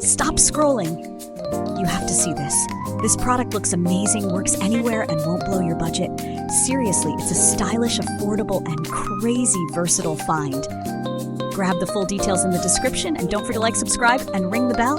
Stop scrolling. You have to see this. This product looks amazing, works anywhere, and won't blow your budget. Seriously, it's a stylish, affordable, and crazy versatile find. Grab the full details in the description, and don't forget to like, subscribe, and ring the bell.